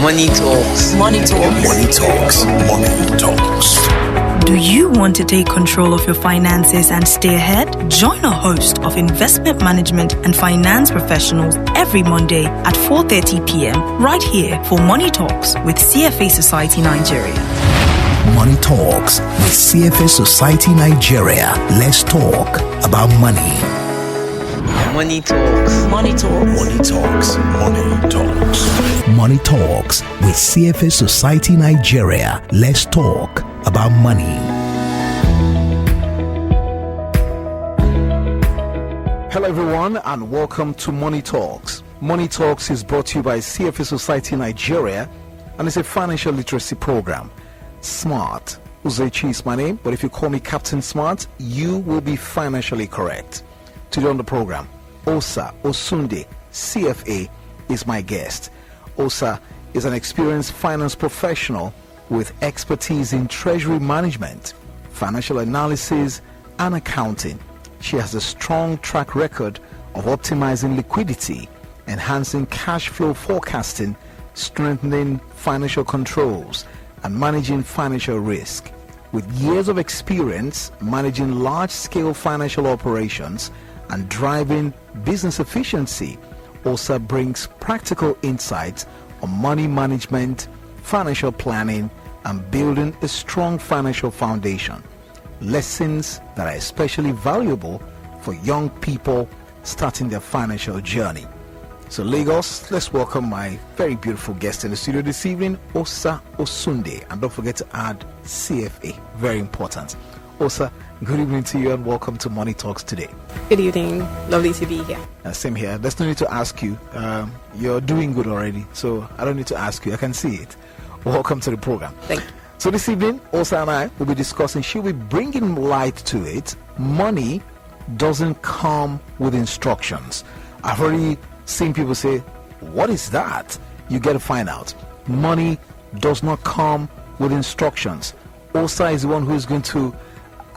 Money Talks. Money Talks. Money Talks. Money Talks. Do you want to take control of your finances and stay ahead? Join a host of investment management and finance professionals every Monday at 4:30 p.m. right here for Money Talks with CFA Society Nigeria. Money Talks with CFA Society Nigeria. Let's talk about money. Money Talks. Money Talks. Money Talks. Money Talks. Money Talks with CFA Society Nigeria. Let's talk about money. Hello everyone and welcome to Money Talks. Money Talks is brought to you by CFA Society Nigeria and it's a financial literacy program. Smart. Uzechi is my name, but if you call me Captain Smart, you will be financially correct. Today on the program, Osa Osunde, CFA, is my guest. Osa is an experienced finance professional with expertise in treasury management, financial analysis, and accounting. She has a strong track record of optimizing liquidity, enhancing cash flow forecasting, strengthening financial controls, and managing financial risk. With years of experience managing large-scale financial operations and driving business efficiency, Osa brings practical insights on money management, financial planning, and building a strong financial foundation. Lessons that are especially valuable for young people starting their financial journey. So Lagos, let's welcome my very beautiful guest in the studio this evening, Osa Osunde. And don't forget to add CFA, very important. Osa, good evening to you and welcome to Money Talks today. Good evening, lovely to be here. Same here. There's no need to ask you. You're doing good already, so I don't need to ask you. I can see it. Welcome to the program. Thank you. So this evening, Osa and I will be discussing, she'll be bringing light to it. Money doesn't come with instructions. I've already seen people say, what is that? You get to find out. Money does not come with instructions. Osa is the one who is going to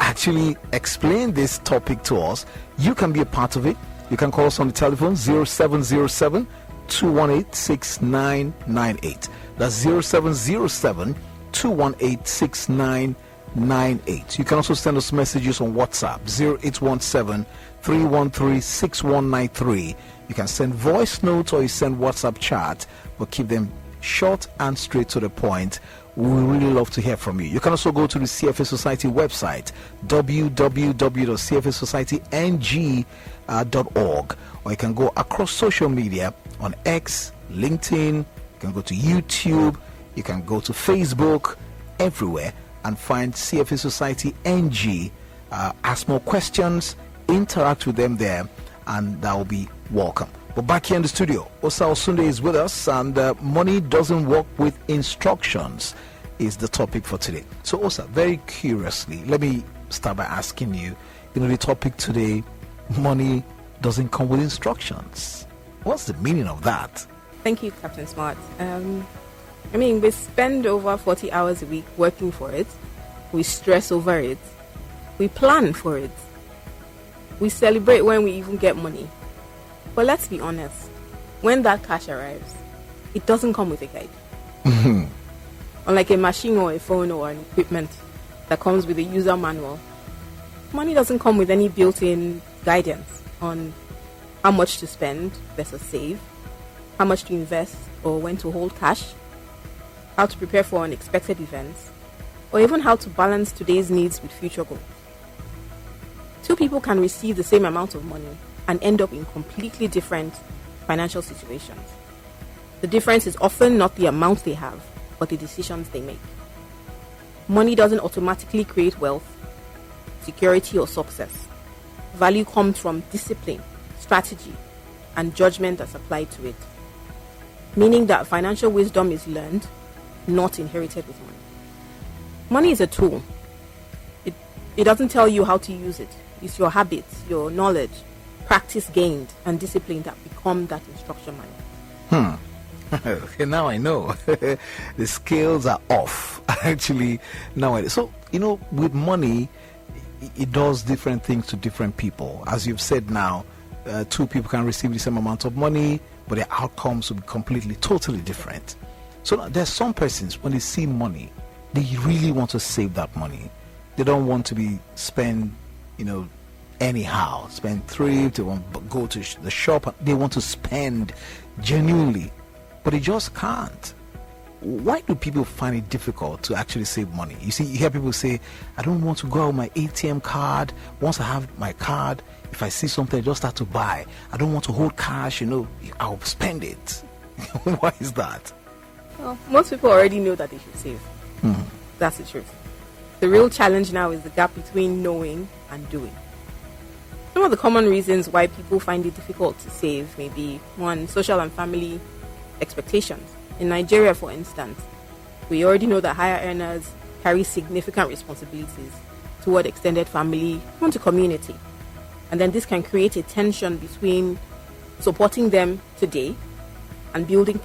actually explain this topic to us. You can be a part of it. You can call us on the telephone 0707 218 6998. That's 0707 218 6998. You can also send us messages on WhatsApp 0817 313 6193. You can send voice notes or you send WhatsApp chat, but keep them short and straight to the point. We would really love to hear from you. You can also go to the CFA Society website, www.cfasocietyng.org, or you can go across social media on X, LinkedIn, you can go to YouTube, you can go to Facebook, everywhere, and find CFA Society NG. Ask more questions, interact with them there, and that will be welcome. But back here in the studio, Osa Osunde is with us, and money doesn't work with instructions is the topic for today. So Osa, very curiously, let me start by asking you, the topic today, money doesn't come with instructions. What's the meaning of that? Thank you, Captain Smart. We spend over 40 hours a week working for it. We stress over it. We plan for it. We celebrate when we even get money. But let's be honest, when that cash arrives, it doesn't come with a guide. Unlike a machine or a phone or an equipment that comes with a user manual, money doesn't come with any built-in guidance on how much to spend versus save, how much to invest or when to hold cash, how to prepare for unexpected events, or even how to balance today's needs with future goals. Two people can receive the same amount of money and end up in completely different financial situations. The difference is often not the amount they have, but the decisions they make. Money doesn't automatically create wealth, security, or success. Value comes from discipline, strategy, and judgment that's applied to it. Meaning that financial wisdom is learned, not inherited with money. Money is a tool. It doesn't tell you how to use it. It's your habits, your knowledge, practice gained, and discipline that become that instruction manual. Okay, now I know. The scales are off. Actually, nowadays. So, with money, it does different things to different people. As you've said now, two people can receive the same amount of money, but their outcomes will be completely, totally different. So now, there's some persons, when they see money, they really want to save that money. They don't want to be spent, anyhow. Spend thrift, they want to go to the shop. They want to spend genuinely, but they just can't. Why do people find it difficult to actually save money? You see, you hear people say, I don't want to go out with my ATM card. Once I have my card, if I see something, I just start to buy. I don't want to hold cash, I'll spend it. Why is that? Well, most people already know that they should save. That's the truth. The real challenge now is the gap between knowing and doing. Some of the common reasons why people find it difficult to save may be, one, social and family expectations. In Nigeria, for instance, we already know that higher earners carry significant responsibilities toward extended family, even to community. And then this can create a tension between supporting them today and building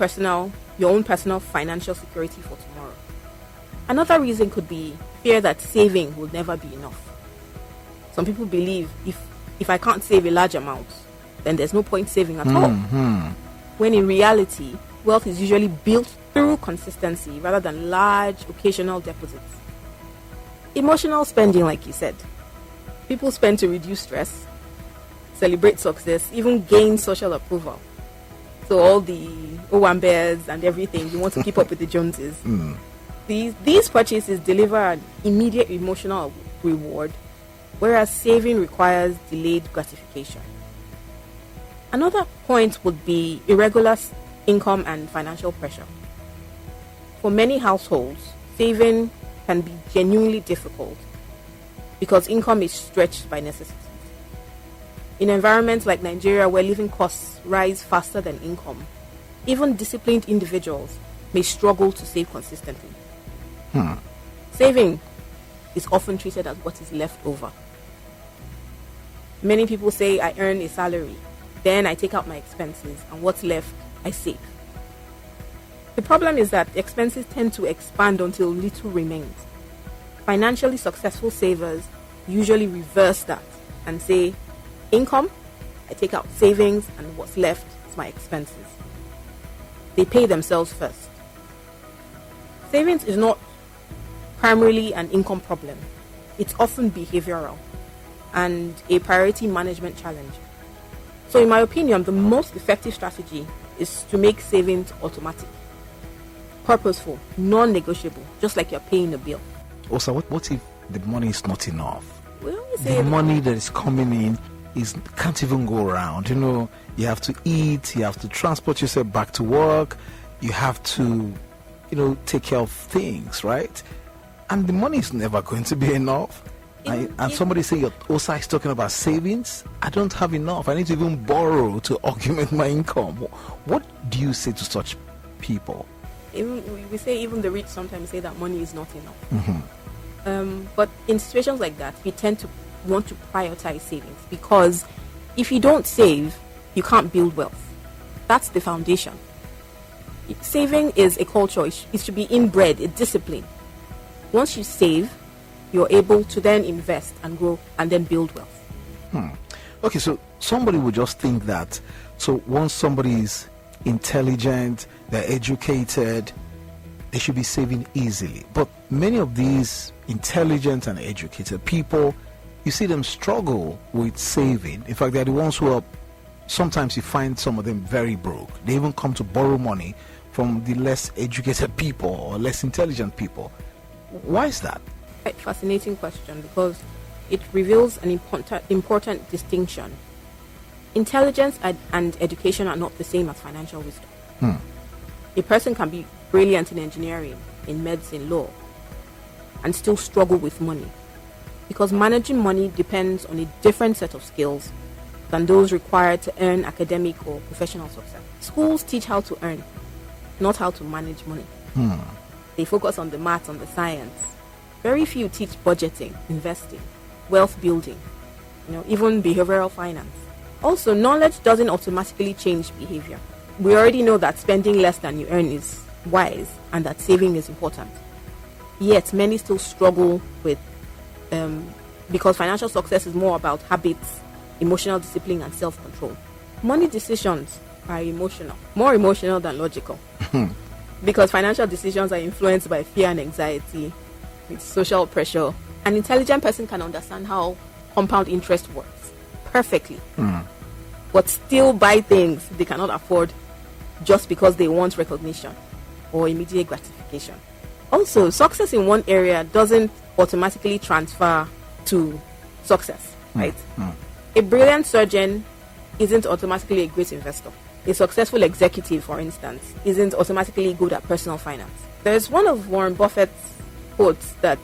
your own personal financial security for tomorrow. Another reason could be fear that saving will never be enough. Some people believe if I can't save a large amount, then there's no point saving at all. When in reality, wealth is usually built through consistency rather than large occasional deposits. Emotional spending, like you said. People spend to reduce stress, celebrate success, even gain social approval. So all the Owambers and everything, you want to keep up with the Joneses. These purchases deliver an immediate emotional reward, whereas saving requires delayed gratification. Another point would be irregular income and financial pressure. For many households, saving can be genuinely difficult because income is stretched by necessity. In environments like Nigeria, where living costs rise faster than income, even disciplined individuals may struggle to save consistently. Saving is often treated as what is left over. Many people say, I earn a salary, then I take out my expenses, and what's left, I save. The problem is that expenses tend to expand until little remains. Financially successful savers usually reverse that and say, income, I take out savings, and what's left is my expenses. They pay themselves first. Savings is not primarily an income problem. It's often behavioral and a priority management challenge. So in my opinion, the most effective strategy is to make savings automatic, purposeful, non-negotiable, just like you're paying a bill. Also, what if the money is not enough? We always say The money that is coming in can't even go around. You have to eat, you have to transport yourself back to work, you have to, take care of things, right? And the money is never going to be enough. And somebody say your OSA is talking about savings. I don't have enough. I need to even borrow to augment my income. What do you say to such people? We say even the rich sometimes say that money is not enough. But in situations like that, we tend to want to prioritize savings, because if you don't save, you can't build wealth. That's the foundation. Saving is a culture. It should be inbred, a discipline. Once you save, you're able to then invest and grow and then build wealth. Okay, so somebody would just think that, so once somebody is intelligent, they're educated, they should be saving easily. But many of these intelligent and educated people, you see them struggle with saving. In fact, they're the ones who are, sometimes you find some of them very broke. They even come to borrow money from the less educated people or less intelligent people. Why is that? Quite fascinating question, because it reveals an important distinction. Intelligence and education are not the same as financial wisdom. A person can be brilliant in engineering, in medicine, law, and still struggle with money, because managing money depends on a different set of skills than those required to earn academic or professional success. Schools teach how to earn, not how to manage money. They focus on the maths, on the science. Very few teach budgeting, investing, wealth building, even behavioral finance. Also, knowledge doesn't automatically change behavior. We already know that spending less than you earn is wise and that saving is important. Yet, many still struggle with, because financial success is more about habits, emotional discipline, and self-control. Money decisions are emotional, more emotional than logical. because financial decisions are influenced by fear and anxiety, with social pressure. An intelligent person can understand how compound interest works perfectly, but still buy things they cannot afford just because they want recognition or immediate gratification. Also, success in one area doesn't automatically transfer to success, right? A brilliant surgeon isn't automatically a great investor. A successful executive, for instance, isn't automatically good at personal finance. There's one of Warren Buffett's quotes that,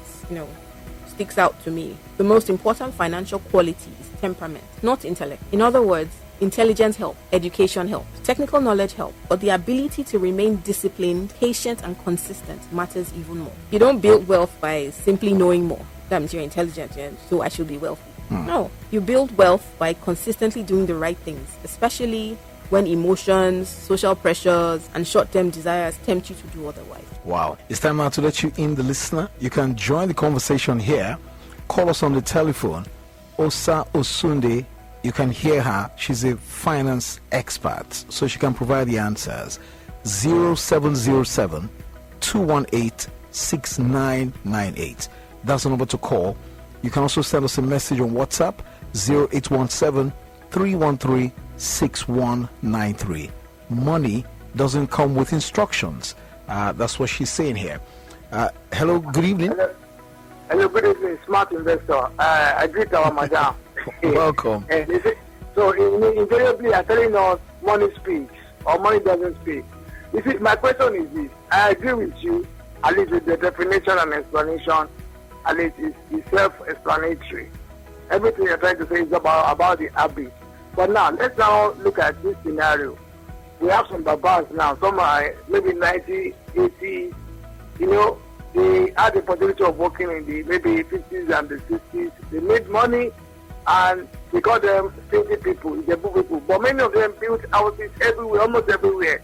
sticks out to me. The most important financial quality is temperament, not intellect. In other words, intelligence helps, education helps, technical knowledge helps, but the ability to remain disciplined, patient, and consistent matters even more. You don't build wealth by simply knowing more. That means you're intelligent, so I should be wealthy. No, you build wealth by consistently doing the right things, especially when emotions, social pressures, and short-term desires tempt you to do otherwise. Wow. It's time now to let you in, the listener. You can join the conversation here. Call us on the telephone. Osa Osunde, you can hear her. She's a finance expert, so she can provide the answers. 0707 218 6998. That's the number to call. You can also send us a message on WhatsApp, 0817 313 6193. Money doesn't come with instructions. That's what she's saying here. Hello, good evening. Hello, good evening, smart investor. I greet our madam. Welcome. So, invariably, I'm telling us money speaks or money doesn't speak. You see, my question is this. I agree with you, at least with the definition and explanation, at least it's self-explanatory. Everything you're trying to say is about the habit. But now, let's now look at this scenario. We have some babas now, some are maybe 90, 80, they had the possibility of working in the maybe 50s and the 60s. They made money and they call them stingy people, the people. But many of them built houses everywhere, almost everywhere.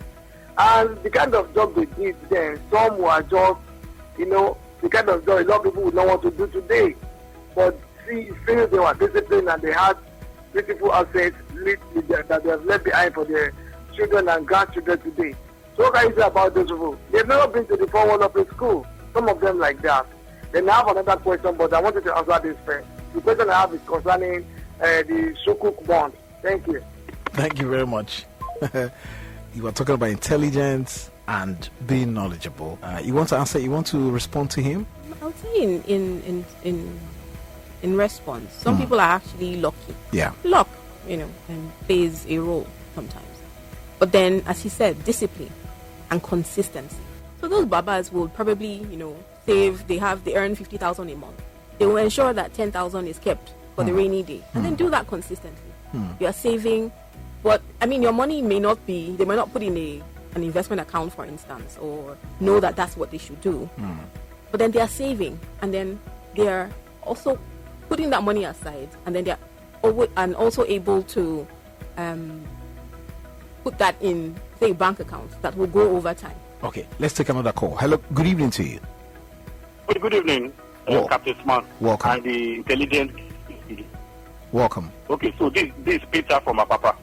And the kind of job they did then, some were just, the kind of job a lot of people would not want to do today. But see, they were disciplined and they had beautiful assets that they have left behind for their children and grandchildren today. So what can you say about those people? They've never been to the front wall of a school. Some of them like that. Then I have another question, but I wanted to answer this first. The question I have is concerning the Sukuk bond. Thank you. Thank you very much. You were talking about intelligence and being knowledgeable. You want to answer? You want to respond to him? I would say in response, some people are actually lucky. Yeah. Luck, and plays a role sometimes. But then, as he said, discipline and consistency. So those babas will probably, save. They earn 50,000 a month. They will ensure that 10,000 is kept for the rainy day, and then do that consistently. You are saving, but your money may not be. They might not put in an investment account, for instance, or know that that's what they should do. But then they are saving, and then they are also putting that money aside, and then they are also able to put that in, say, bank accounts that will grow over time. Okay, let's take another call. Hello, good evening to you. Good evening, Captain Smart. Welcome. And the intelligent. Welcome. Okay, so this is Peter from Apapa.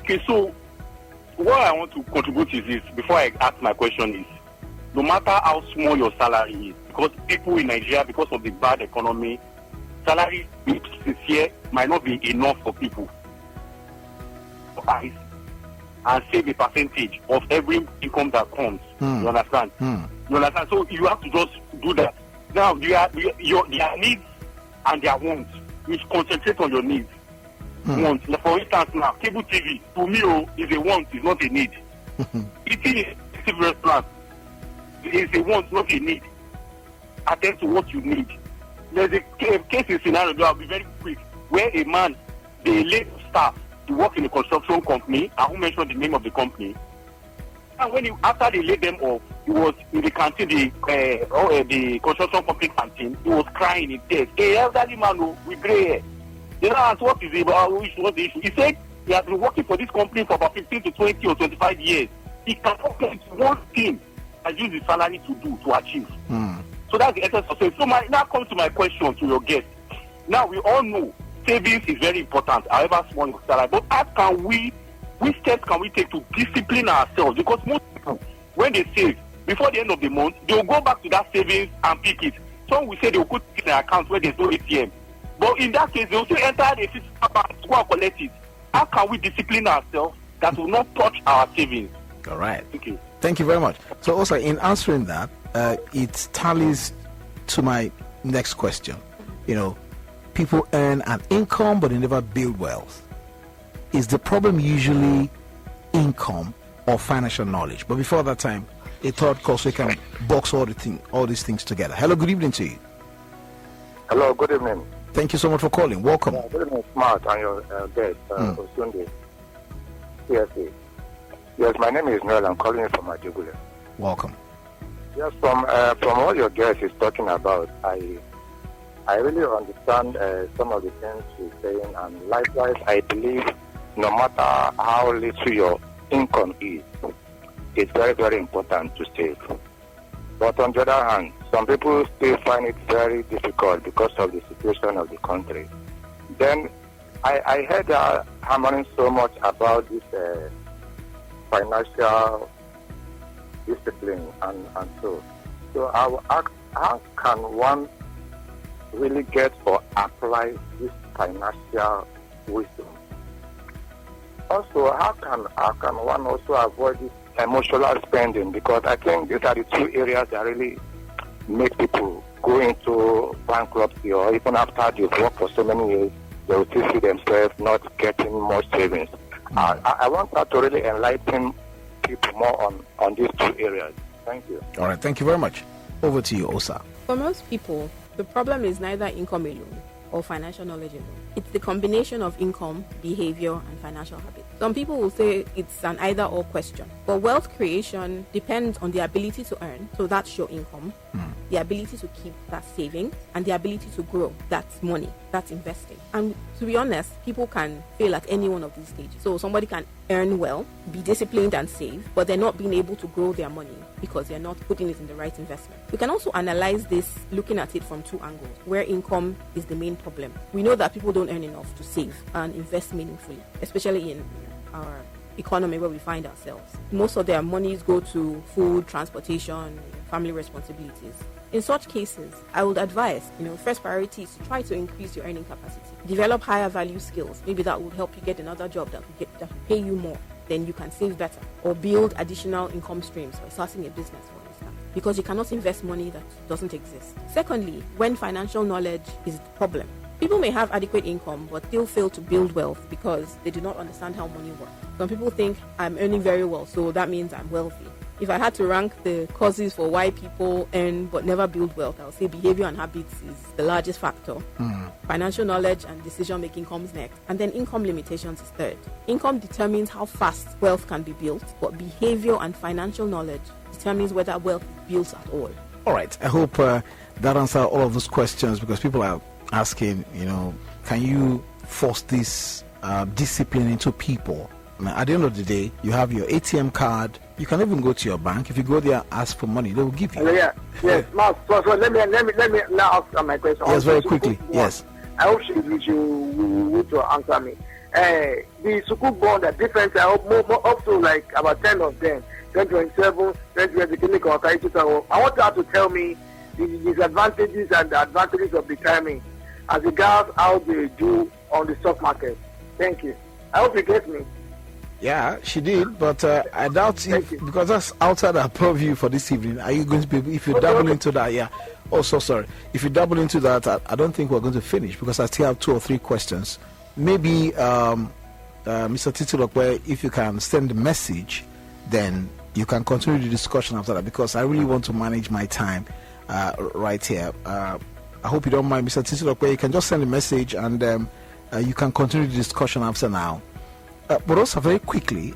Okay, so what I want to contribute is this, before I ask my question is, no matter how small your salary is, because people in Nigeria, because of the bad economy, salary this year might not be enough for people. And save a percentage of every income that comes. You understand? You understand? So you have to just do that. Now, their needs and their wants. You concentrate on your needs. Wants. Like for instance, now, cable TV, to me, is a want, is not a need. Eating a expensive restaurant is a want, not a need. Attend to what you need. There's a case in scenario, I'll be very quick, where a man, they laid staff to work in a construction company. I won't mention the name of the company. And after they laid them off, he was in the canteen, the construction company canteen. He was crying in tears. Hey, elderly man with grey hair. They asked what is it about? What's the issue? He said he has been working for this company for about 15 to 20 or 25 years. He cannot get one thing and use his salary to achieve. So that's the essence of it. So now comes to my question to your guest. Now we all know savings is very important, however small your salary. But which steps can we take to discipline ourselves? Because most people, when they save, before the end of the month, they will go back to that savings and pick it. Some will say they will put it in their account where there's no ATM. But in that case, they will still enter the physical bank to go and collect it. How can we discipline ourselves that will not touch our savings? All right. Thank you. Thank you very much. So also in answering that, it tallies to my next question. You know, people earn an income but they never build wealth. Is the problem usually income or financial knowledge? But before that time, a third call so we can box all these things together. Hello, good evening to you. Hello, good evening. Thank you so much for calling. Welcome. Good evening, Smart, and your guest, Sunday. CSA. Yes, my name is Noel. I'm calling you from Ajugule. Welcome. Yes, from what your guest is talking about, I really understand some of the things she's saying, and likewise, I believe no matter how little your income is, it's very, very important to save. But on the other hand, some people still find it very difficult because of the situation of the country. Then I heard her hammering so much about this financial discipline and so. So I will ask, how can one really get or apply this financial wisdom? Also, how can one also avoid this emotional spending? Because I think these are the two areas that really make people go into bankruptcy, or even after they've worked for so many years, they will still see themselves not getting more savings. I want her to really enlighten people more on these two areas. Thank you. All right, thank you very much. Over to you, Osa. For most people, the problem is neither income alone or financial knowledge alone. It's the combination of income, behavior, and financial habits. Some people will say it's an either-or question. But wealth creation depends on the ability to earn, so that's your income, the ability to keep that saving, and the ability to grow, that's money, that's investing. And to be honest, people can fail at any one of these stages. So somebody can earn well, be disciplined and save, but they're not being able to grow their money because they're not putting it in the right investment. We can also analyze this looking at it from two angles, where income is the main problem. We know that people don't earn enough to save and invest meaningfully, especially in our economy where we find ourselves. Most of their monies go to food, transportation, family responsibilities. In such cases, I would advise, first priority is to try to increase your earning capacity. Develop higher value skills. Maybe that would help you get another job that will pay you more. Then you can save better. Or build additional income streams by starting a business, for instance. Because you cannot invest money that doesn't exist. Secondly, when financial knowledge is the problem, people may have adequate income but still fail to build wealth because they do not understand how money works. Some people think I'm earning very well, so that means I'm wealthy. If I had to rank the causes for why people earn but never build wealth, I would say behavior and habits is the largest factor. Financial knowledge and decision making comes next. And then income limitations is third. Income determines how fast wealth can be built, but behavior and financial knowledge determines whether wealth is built at all. All right. I hope that answers all of those questions, because people are asking, can you force this discipline into people? Now, at the end of the day, you have your ATM card. You can even go to your bank. If you go there and ask for money, they will give you. Yes. So let me now ask my question. Yes, very quickly. Yes. I hope you will answer me. The Sukuk bond, the difference, I hope more up to like about 10 of them, 2027, 2020, I want you to tell me the disadvantages and the advantages of the timing as regards how they do on the stock market. Thank you. I hope you get me. Yeah, she did, but I doubt if, because that's outside our purview for this evening. Are you going to be, if you double into that, yeah. Oh, so sorry. If you double into that, I don't think we're going to finish, because I still have 2 or 3 questions. Maybe, Mr. Titilokwe, if you can send a message, then you can continue the discussion after that, because I really want to manage my time right here. I hope you don't mind, Mr. Titilokwe. You can just send a message, and you can continue the discussion after now. But also, very quickly,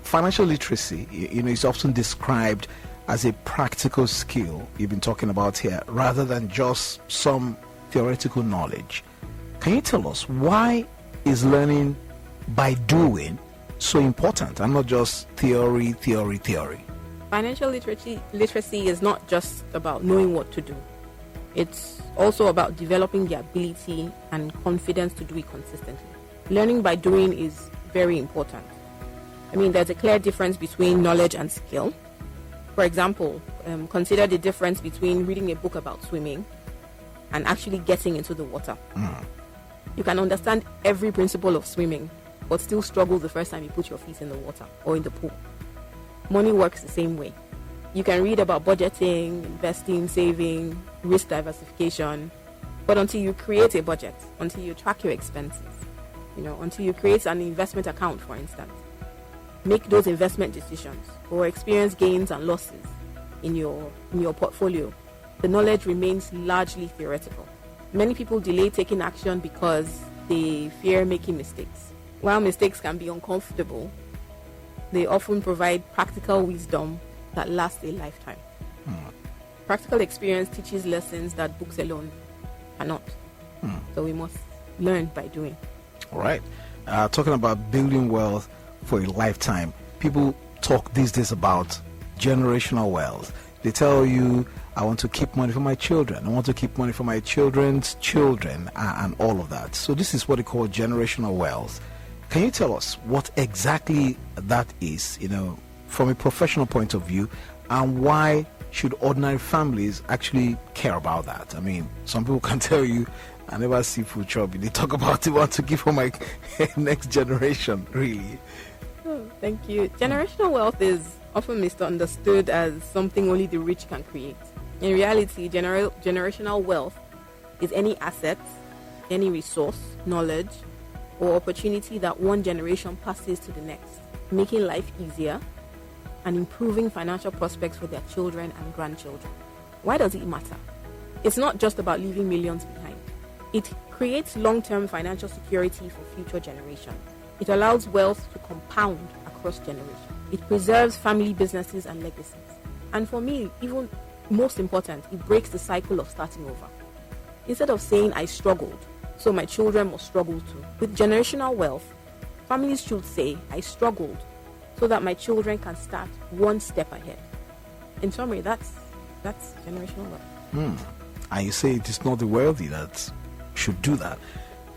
financial literacy, is often described as a practical skill you've been talking about here, rather than just some theoretical knowledge. Can you tell us, why is learning by doing so important and not just theory? Financial literacy is not just about knowing what to do. It's also about developing the ability and confidence to do it consistently. Learning by doing is very important. There's a clear difference between knowledge and skill. For example, consider the difference between reading a book about swimming and actually getting into the water. You can understand every principle of swimming, but still struggle the first time you put your feet in the water or in the pool. Money works the same way. You can read about budgeting, investing, saving, risk diversification, but until you create a budget, until you track your expenses, until you create an investment account, for instance, make those investment decisions or experience gains and losses in your portfolio, the knowledge remains largely theoretical. Many people delay taking action because they fear making mistakes. While mistakes can be uncomfortable, they often provide practical wisdom that lasts a lifetime. Practical experience teaches lessons that books alone cannot. So we must learn by doing. All right. Talking about building wealth for a lifetime, people talk these days about generational wealth. They tell you, I want to keep money for my children. I want to keep money for my children's children and all of that. So this is what they call generational wealth. Can you tell us what exactly that is, from a professional point of view, and why should ordinary families actually care about that? I mean, some people can tell you, I never see food trouble. They talk about they want to give for my next generation, really. Oh, thank you. Generational wealth is often misunderstood as something only the rich can create. In reality, generational wealth is any asset, any resource, knowledge, or opportunity that one generation passes to the next, making life easier and improving financial prospects for their children and grandchildren. Why does it matter? It's not just about leaving millions behind. It creates long-term financial security for future generations. It allows wealth to compound across generations. It preserves family businesses and legacies. And for me, even most important, it breaks the cycle of starting over. Instead of saying, I struggled, so my children must struggle too. With generational wealth, families should say, I struggled, so that my children can start one step ahead. In summary, that's generational wealth. And you say it is not the wealthy that should do that.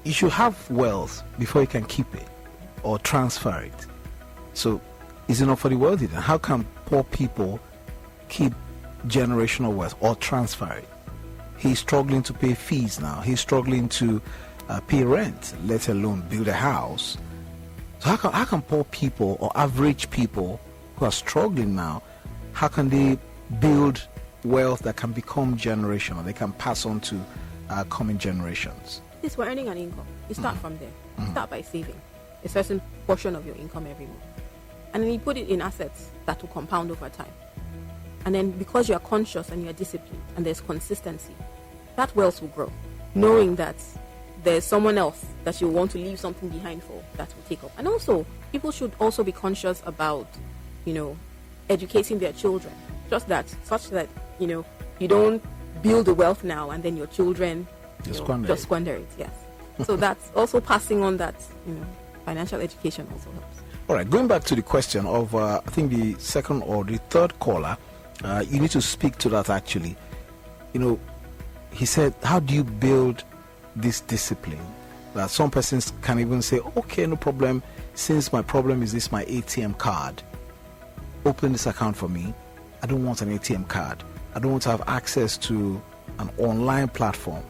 You should have wealth before you can keep it or transfer it. So is it not for the wealthy then? How can poor people keep generational wealth or transfer it? He's struggling to pay fees now. He's struggling to pay rent, let alone build a house. So how can poor people or average people who are struggling now, how can they build wealth that can become generational? They can pass on to coming generations. Yes, we're earning an income. You start from there. Start by saving a certain portion of your income every month. And then you put it in assets that will compound over time. And then because you are conscious and you are disciplined and there's consistency, that wealth will grow. Knowing that there's someone else that you want to leave something behind for that will take up. And also, people should also be conscious about, educating their children. Such that, you don't build the wealth now and then your children just squander it. Yes. So that's also passing on that, financial education also helps. All right, going back to the question of, I think the second or the third caller, you need to speak to that actually. He said, how do you build this discipline? That some persons can even say, okay, no problem, since my problem is this, my ATM card, open this account for me. I don't want an ATM card. I don't want to have access to an online platform.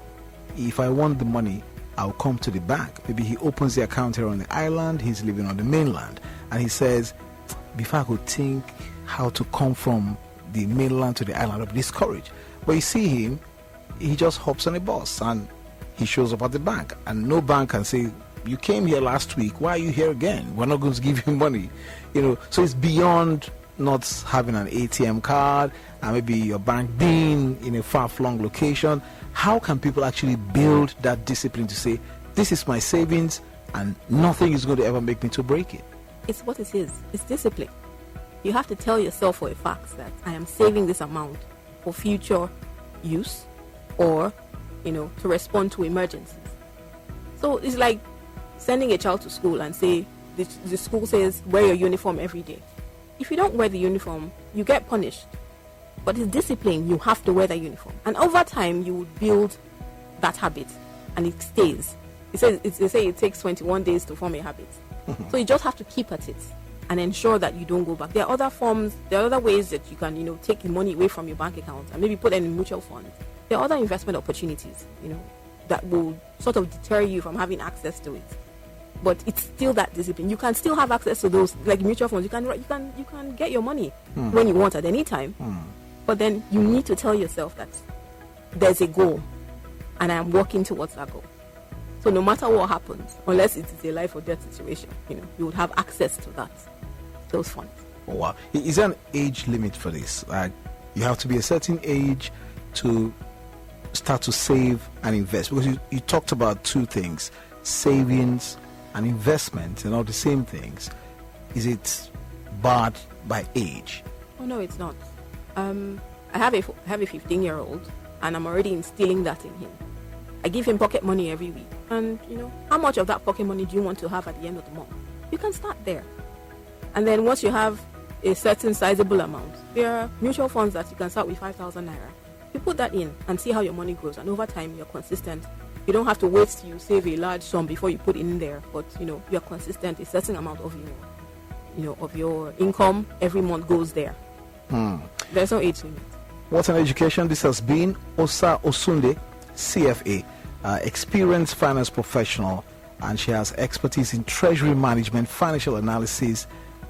If I want the money, I'll come to the bank. Maybe he opens the account here on the island, he's living on the mainland, and he says, before I could think how to come from the mainland to the island, I'll be discouraged. But you see him, he just hops on a bus and he shows up at the bank, and no bank can say, you came here last week, why are you here again? We're not going to give you money. So it's beyond not having an ATM card and maybe your bank being in a far-flung location. How can people actually build that discipline to say, this is my savings and nothing is going to ever make me to break it? It's what it is. It's discipline. You have to tell yourself for a fact that I am saving this amount for future use or, to respond to emergencies. So it's like sending a child to school and say, the school says, wear your uniform every day. If you don't wear the uniform, you get punished. But it's discipline. You have to wear the uniform. And over time, you would build that habit and it stays. They say it takes 21 days to form a habit. So you just have to keep at it. and ensure that you don't go back. There are other forms, there are other ways that you can, take the money away from your bank account and maybe put it in mutual funds. There are other investment opportunities, that will sort of deter you from having access to it. But it's still that discipline. You can still have access to those, like mutual funds. You can get your money when you want at any time. But then you need to tell yourself that there's a goal, and I'm working towards that goal. So no matter what happens, unless it is a life or death situation, you would have access to those funds. Oh, wow. Is there an age limit for this? Like, you have to be a certain age to start to save and invest? Because you talked about two things, savings and investment, and all the same things. Is it barred by age? Oh no, it's not. I have a 15-year-old, and I'm already instilling that in him. I give him pocket money every week, and how much of that pocket money do you want to have at the end of the month? You can start there, and then once you have a certain sizable amount, there are mutual funds that you can start with 5,000 naira. You put that in and see how your money grows, and over time you're consistent. You don't have to wait till you save a large sum before you put it in there, but you're consistent. A certain amount of your income every month goes there. There's no age limit. What an education this has been. Osa Osunde, CFA, experienced finance professional, and she has expertise in treasury management, financial analysis,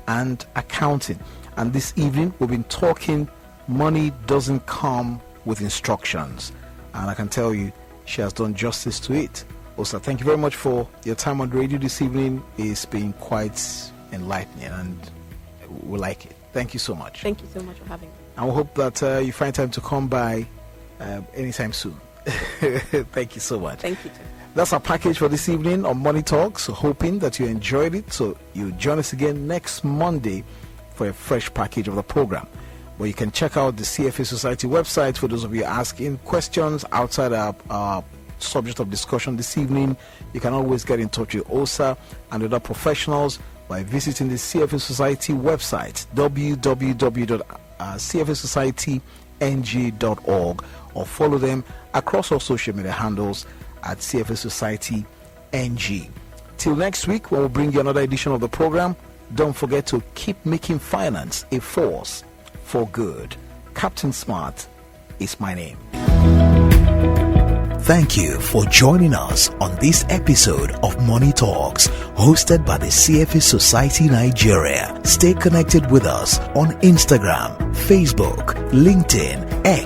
and accounting. And this evening we've been talking money doesn't come with instructions, and I can tell you she has done justice to it. Osa, thank you very much for your time on the radio this evening. It's been quite enlightening, and we like it. Thank you so much. Thank you so much for having me. And we hope that you find time to come by anytime soon. Thank you so much. Thank you too. That's our package for this evening on Money Talks. So hoping that you enjoyed it. So you join us again next Monday for a fresh package of the program, where you can check out the CFA Society website for those of you asking questions outside our subject of discussion this evening. You can always get in touch with OSA and other professionals by visiting the CFA Society website, www.cfasocietyng.org, or follow them across our social media handles at CFA Society NG. Till next week, when we'll bring you another edition of the program, don't forget to keep making finance a force for good. Captain Smart is my name. Thank you for joining us on this episode of Money Talks, hosted by the CFA Society Nigeria. Stay connected with us on Instagram, Facebook, LinkedIn, X,